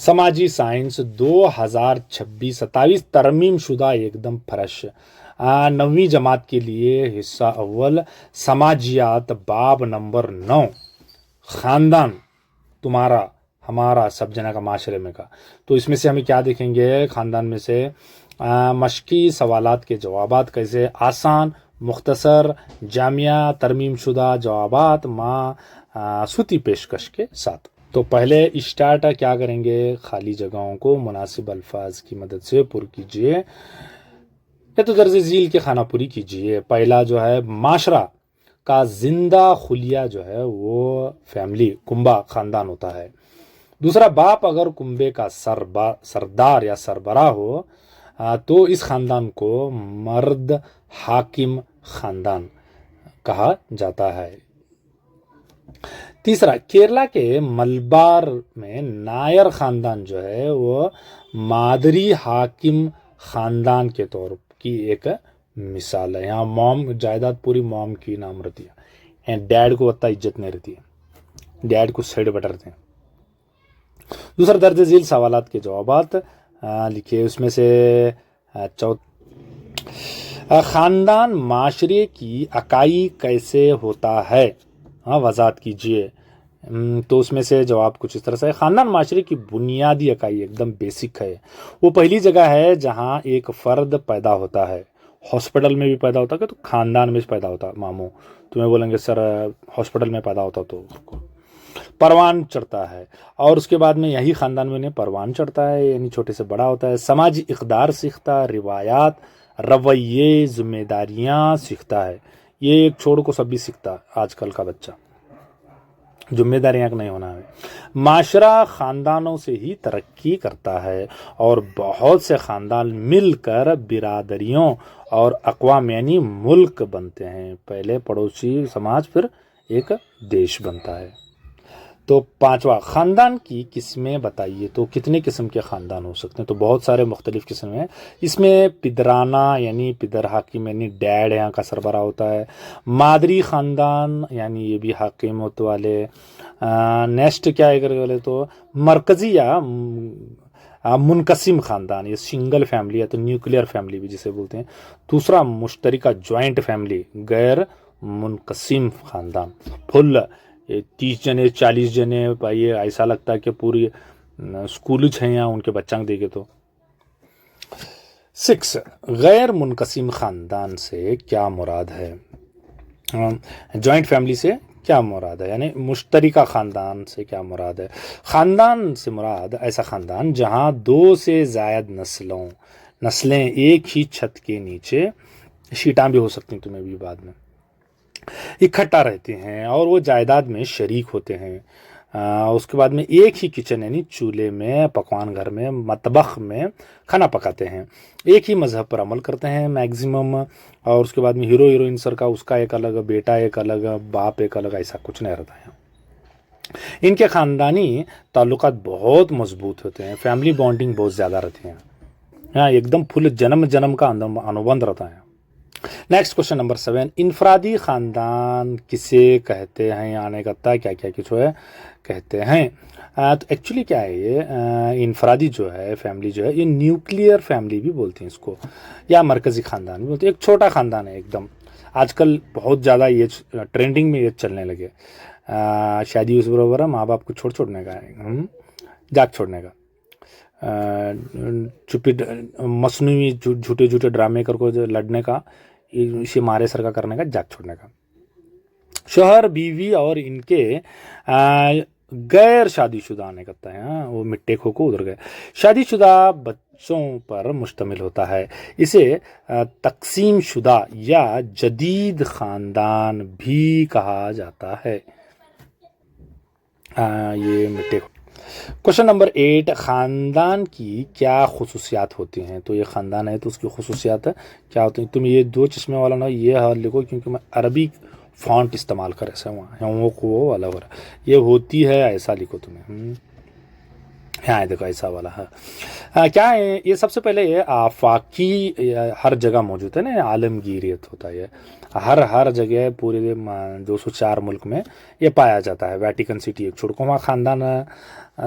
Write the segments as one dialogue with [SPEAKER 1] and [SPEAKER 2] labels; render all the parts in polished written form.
[SPEAKER 1] समाजी साइंस 2026-27 तरमीम शुदा एकदम फ्रेश। 9वीं जमात के लिए हिस्सा अव्वल समाजियात बाब नंबर 9 खानदान तुम्हारा हमारा सब जना का माशरे में का। तो इसमें से हमें क्या देखेंगे, खानदान में से मशकी सवालात के जवाबात कैसे आसान मुख्तसर जामिया तरमीम शुदा जवाबात माँ सूती पेशकश के साथ। तो पहले स्टार्ट क्या करेंगे, खाली जगहों को मुनासिब अल्फाज की मदद से पुर कीजिए या तो दर्ज झील के खाना पूरी कीजिए। पहला जो है माशरा का जिंदा खुलिया जो है वो फैमिली कुंबा खानदान होता है। दूसरा, बाप अगर कुंबे का सरदार या सरबराह हो तो इस खानदान को मर्द हाकिम खानदान कहा जाता है। तीसरा, केरला के मलबार में नायर खानदान जो है वो मादरी हाकिम खानदान के तौर की एक मिसाल है। यहाँ मॉम जायदाद पूरी मॉम की नाम रहती है, डैड को उतना इज्जत नहीं रहती है, डैड को साइड बटरते हैं। दूसरा, दर्ज झील सवालात के जवाबात लिखिए। उसमें से खानदान माशरे की अकाई कैसे होता है, वजाहत कीजिए। तो उसमें से जवाब कुछ इस तरह से है। खानदान माशरे की बुनियादी इकाई एकदम बेसिक है। वो पहली जगह है जहाँ एक फ़र्द पैदा होता है। हॉस्पिटल में भी पैदा होता है तो खानदान में भी पैदा होता है। मामू तुम्हें बोलेंगे सर हॉस्पिटल में पैदा होता तो उसको परवान चढ़ता है, और उसके बाद में यही खानदान में उन्हें परवान चढ़ता है, यानी छोटे से बड़ा होता है। समाजी इक़दार सीखता, रिवायात रवैये जिम्मेदारियाँ सीखता है। ये एक छोड़ को सब भी सीखता आजकल का बच्चा, जिम्मेदारियां नहीं होना है। माशरा खानदानों से ही तरक्की करता है और बहुत से खानदान मिलकर बिरादरियों और अक़वाम यानी मुल्क बनते हैं। पहले पड़ोसी समाज फिर एक देश बनता है। तो पांचवा, खानदान की किस्में बताइए। तो कितने किस्म के खानदान हो सकते हैं, तो बहुत सारे मुख्तलिफ किस्म हैं। इसमें पिदराना यानी पिदर हाकिम यानी डैड यहाँ का सरबरा होता है। मादरी खानदान यानी ये भी हाकिमत वाले। नेक्स्ट क्या है करके बोले तो मरकज़ी या मुनकसिम खानदान, ये सिंगल फैमिली या तो न्यूक्लियर फैमिली भी जिसे बोलते हैं। दूसरा, मुश्तरिका जॉइंट फैमिली गैर मुनकसिम खानदान। फुल 30 जने 40 जने ये ऐसा लगता है कि पूरी स्कूल हैं यहाँ उनके बच्चा देखे तो। 6, गैर मुनकसिम खानदान से क्या मुराद है, जॉइंट फैमिली से क्या मुराद है, यानी मुश्तरिका खानदान से क्या मुराद है। खानदान से मुराद ऐसा खानदान जहाँ 2 से ज़ायद नस्लें एक ही छत के नीचे, शीटां भी हो सकती हैं तुम्हें भी बाद में, इकट्ठा रहते हैं और वो जायदाद में शरीक होते हैं। उसके बाद में एक ही किचन यानी चूल्हे में, पकवान घर में, मतबख में खाना पकाते हैं। एक ही मज़हब पर अमल करते हैं मैक्सिमम। और उसके बाद में हीरो हीरोइन सर का उसका एक अलग, बेटा एक अलग, बाप एक अलग, ऐसा कुछ नहीं रहता है। इनके ख़ानदानी ताल्लुकात बहुत मजबूत होते हैं, फैमिली बॉन्डिंग बहुत ज़्यादा रहती है। हाँ, एकदम फुल जन्म का अनुबंध रहता है। नेक्स्ट क्वेश्चन नंबर 7, इनफरादी ख़ानदान किसे कहते हैं, यहाँ आने का क्या क्या कुछ है कहते हैं। तो एक्चुअली क्या है ये इनफरादी जो है फैमिली जो है, ये न्यूक्लियर फैमिली भी बोलते हैं इसको, या मरकज़ी ख़ानदान भी बोलते हैं। एक छोटा ख़ानदान है एकदम, आजकल बहुत ज़्यादा ये ट्रेंडिंग में ये चलने लगे। शादी उस बराबर है, माँ बाप को छोड़ने का, जाग छोड़ने का, चुप्पी मसनूई झूठे ड्रामे कर को लड़ने का, इसे मारे सर का करने का, जाग छोड़ने का। शोहर बीवी और इनके गैर शादीशुदा आने करता है, वो मिट्टे खो को उधर गए। शादीशुदा बच्चों पर मुश्तमिल होता है। इसे तकसीम शुदा या जदीद ख़ानदान भी कहा जाता है। ये मिट्टे। क्वेश्चन नंबर 8, ख़ानदान की क्या खुसूसियात होती हैं। तो ये ख़ानदान है तो उसकी खुसूसियात क्या होती हैं। तुम ये 2 चश्मे वाला ना ये हाल लिखो, क्योंकि मैं अरबी फ़ॉन्ट इस्तेमाल करे से वहाँ को वो वाला हो रहा, ये होती है ऐसा लिखो तुम्हें। हाँ देखो ऐसा वाला है। क्या है ये, सबसे पहले ये आफाकी हर जगह मौजूद है ना, आलमगीरियत होता है ये हर जगह पूरे 204 मुल्क में ये पाया जाता है। वेटिकन सिटी एक छोड़ को वहाँ ख़ानदान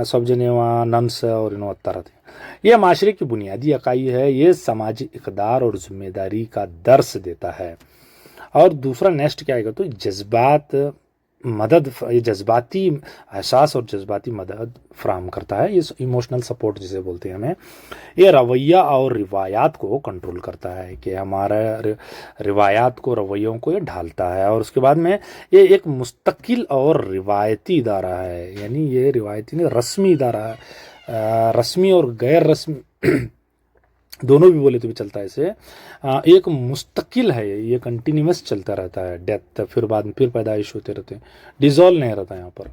[SPEAKER 1] सब जने वहाँ नन्स और इनवत्ता रहते हैं। ये माशरे की बुनियादी इकाई है, ये समाजी इक़दार और ज़िम्मेदारी का दर्स देता है। और दूसरा नेक्स्ट क्या आएगा, तो जज्बात मदद, ये जज्बाती एहसास और जज्बाती मदद फ्राहम करता है, ये इमोशनल सपोर्ट जिसे बोलते हैं हमें। ये रवैया और रिवायात को कंट्रोल करता है कि हमारा रिवायात को, रवैयों को ये ढालता है। और उसके बाद में ये एक मुस्तकिल और रिवायती इदारा है, यानी ये रिवायती नहीं रस्मी इदारा है, रस्मी और गैर रस्मी दोनों भी बोले तो भी चलता है इसे। एक मुस्तकिल है, ये कंटिन्यूस चलता रहता है, डेथ फिर बाद में फिर पैदाइश होते रहते हैं, डिजॉल्व नहीं रहता यहाँ पर।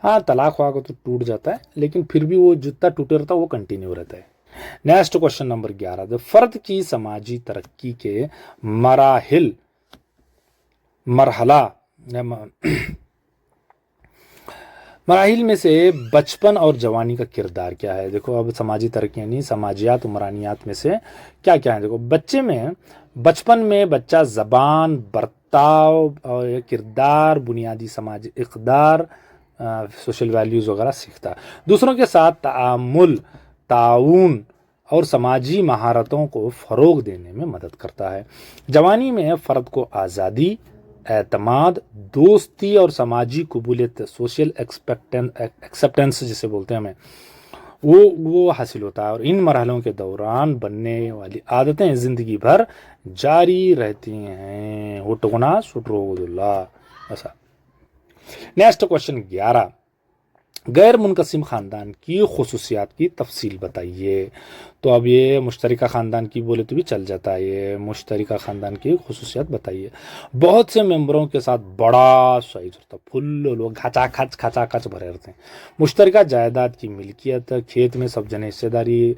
[SPEAKER 1] हाँ तलाक हुआ तो टूट जाता है, लेकिन फिर भी वो जितना टूटे रहता है वो कंटिन्यू रहता है। नेक्स्ट क्वेश्चन नंबर 11, द फर्द की समाजी तरक्की के मराहिल में से बचपन और जवानी का किरदार क्या है। देखो अब समाजी तरक्की यानी समाजियात उमरानियात में से क्या क्या है। देखो बचपन में बच्चा ज़बान, बर्ताव और किरदार, बुनियादी समाजी इक़दार, सोशल वैल्यूज़ वगैरह सीखता है। दूसरों के साथ तामुल, ताउन और समाजी महारतों को फ़रोग़ देने में मदद करता है। जवानी में फ़र्द को आज़ादी, एतमाद, दोस्ती और समाजी कबूलियत, सोशल एक्सेप्टेंस जिसे बोलते हैं हमें, वो हासिल होता है। और इन मरहलों के दौरान बनने वाली आदतें ज़िंदगी भर जारी रहती हैं। हुटगुना शुट्रोगुल्ला ऐसा। नेक्स्ट क्वेश्चन 11, गैर मुनक़सिम ख़ानदान की ख़ुसूसियात की तफसील बताइए। तो अब ये मुश्तरिका ख़ानदान की बोले तो भी चल जाता है, ये मुश्तरिका ख़ानदान की ख़ुसूसियात बताइए। बहुत से मेंबरों के साथ बड़ा साइज होता है, फुल लोग खचाखच भरे रहते हैं। मुश्तरिका जायदाद की मिल्कियत, खेत में सब जने हिस्सेदारी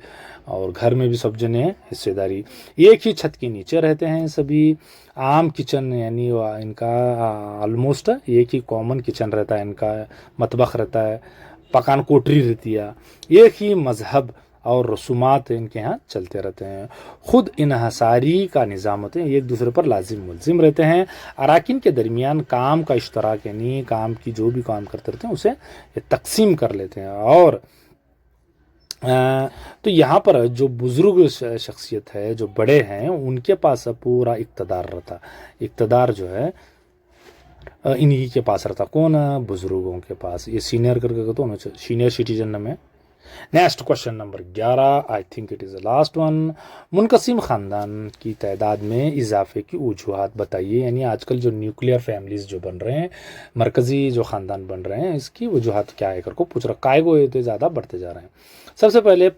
[SPEAKER 1] और घर में भी सब जने हिस्सेदारी, एक ही छत के नीचे रहते हैं सभी। आम किचन यानी इनका ऑलमोस्ट एक ही कॉमन किचन रहता है, इनका मतबख रहता है, पकान कोठरी रहती है, एक ही मजहब और रसूमात इनके यहाँ चलते रहते हैं। ख़ुद इन्हसारी का निज़ाम होते हैं, एक दूसरे पर लाजिम मुलजिम रहते हैं। अराकिन के दरमियान काम का इश्तराक यानी काम की जो भी काम करते रहते हैं उसे ये तकसीम कर लेते हैं। और तो यहाँ पर जो बुज़ुर्ग शख्सियत है, जो बड़े हैं, उनके पास पूरा इक़्तिदार रहता। इक़्तिदार जो है इन्हीं के पास रहता। कौन? बुज़ुर्गों के पास। ये सीनियर करके तो सीनियर सिटीजन में। Next question number 11, I think it is the last one, मुनक़सिम ख़ानदान की तादाद में इजाफे की वजूहात बताइए। यानी आजकल जो न्यूक्लियर फैमिलीज़ जो बन रहे हैं, मरकज़ी जो ख़ानदान बन रहे हैं, इसकी वजूहात क्या है करको पूछ रहा। काय को तो ज़्यादा बढ़ते जा रहे हैं। सबसे पहले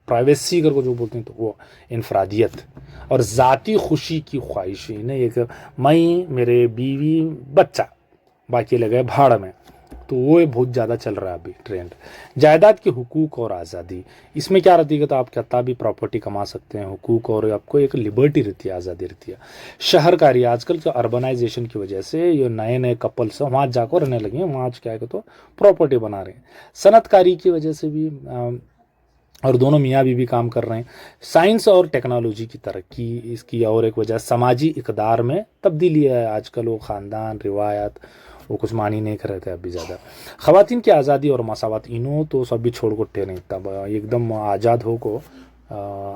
[SPEAKER 1] प्राइवेसी करको जो बोलते हैं तो वो इनफरादियत और ज़ाती खुशी की ख्वाहिश, नहीं एक मैं, मेरे बीवी, बच्चा, बाकी लगे भाड़ में, तो वो बहुत ज़्यादा चल रहा है अभी ट्रेंड। जायदाद के हुकूक और आज़ादी, इसमें क्या रहती है, तो आप कितना भी प्रॉपर्टी कमा सकते हैं, हुकूक और आपको एक लिबर्टी रहती है, आज़ादी रहती है। शहरकारी, आजकल जो अर्बनाइजेशन की वजह से ये नए नए कपल्स वहाँ जाकर रहने लगे हैं, वहाँ क्या है तो प्रॉपर्टी बना रहे हैं। सनतकारी की वजह से भी और दोनों मियाँ बीवी काम कर रहे हैं। साइंस और टेक्नोलॉजी की तरक्की, इसकी और एक वजह समाजी इक़दार में तब्दीली है। आजकल वो ख़ानदान रिवायत वो कुछ मानी नहीं कर रहे थे अभी ज़्यादा। ख़वातीन की आज़ादी और मसावत, इन्हों तो सब भी छोड़ को ठहरे, तब एकदम आज़ाद हो को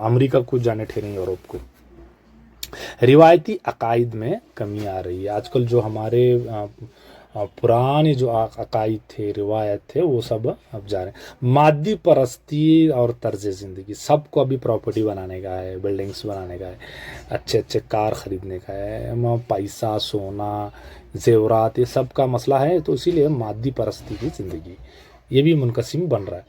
[SPEAKER 1] अमेरिका को जाने ठहरे, यूरोप को। रिवायती अकायद में कमी आ रही है आजकल। जो हमारे पुराने जो अकायद थे, रिवायत थे, वो सब अब जा रहे हैं। मादी परस्ती और तर्ज ज़िंदगी, सबको अभी प्रॉपर्टी बनाने का है, बिल्डिंग्स बनाने का है, अच्छे अच्छे कार ख़रीदने का है, पैसा, सोना, जेवरात, ये सब का मसला है। तो इसीलिए मादी परस्ती की ज़िंदगी ये भी मुनक़सिम बन रहा है।